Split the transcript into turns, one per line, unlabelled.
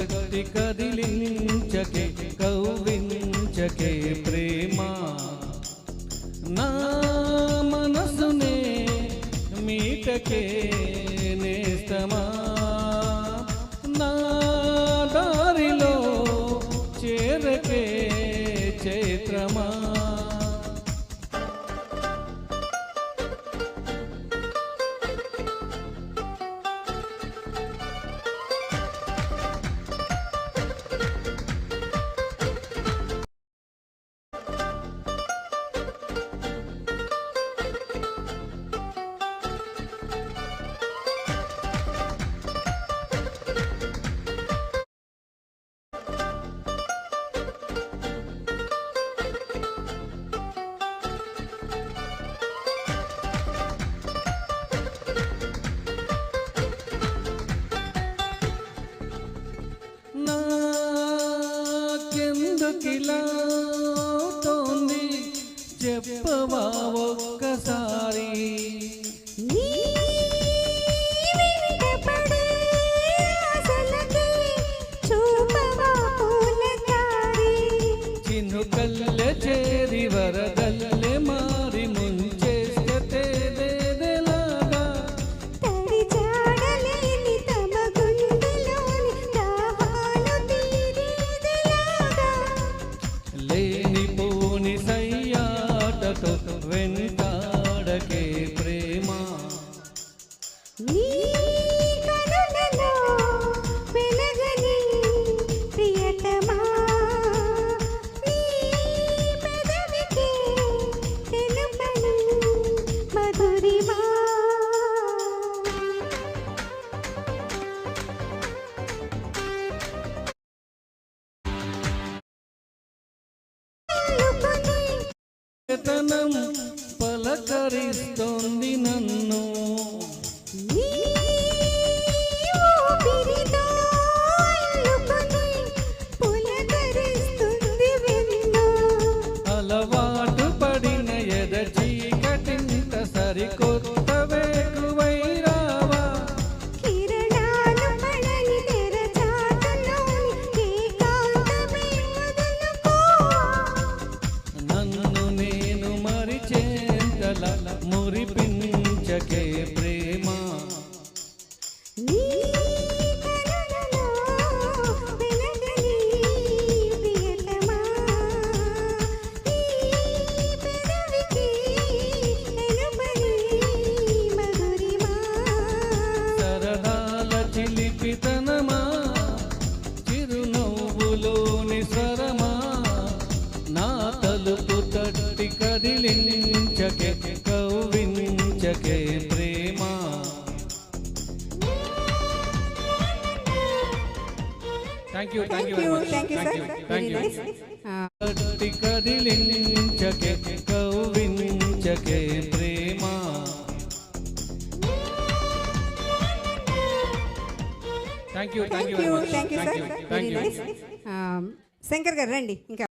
తట్టి కదిలించకే కవ్వించకే ప్రేమ నా మనసునే మీటకే నేస్తమా నా దారిలో చేరకే చైత్రమా నాకెందుకిలా తోంది చెప్పవా ఒక్కసారి చినుకల్లె చేరి వరదల్లె మారి ముంచేస్తే తేదేలాగా లేనిపోని సయ్యాటతో వెంటాడకే ప్రేమ తనం పలకరిస్తోంది నన్ను అలవాటు పడిన ఎద చీకటింత సరికొత్త వేకువై రావా నన్ను నేను మరిచేంతల మురిపించకే ప్రేమ సరదాల చిలిపితనమా చిరునవ్వులోని స్వరమా నా తలుపు తట్టి కదిలించకే కవ్వించకే ప్రేమ థ్యాంక్ యూ తట్టి కదిలించకే కవ్వించకే ప్రేమ
థ్యాంక్ యూ శంకర్ గారు రండి ఇంకా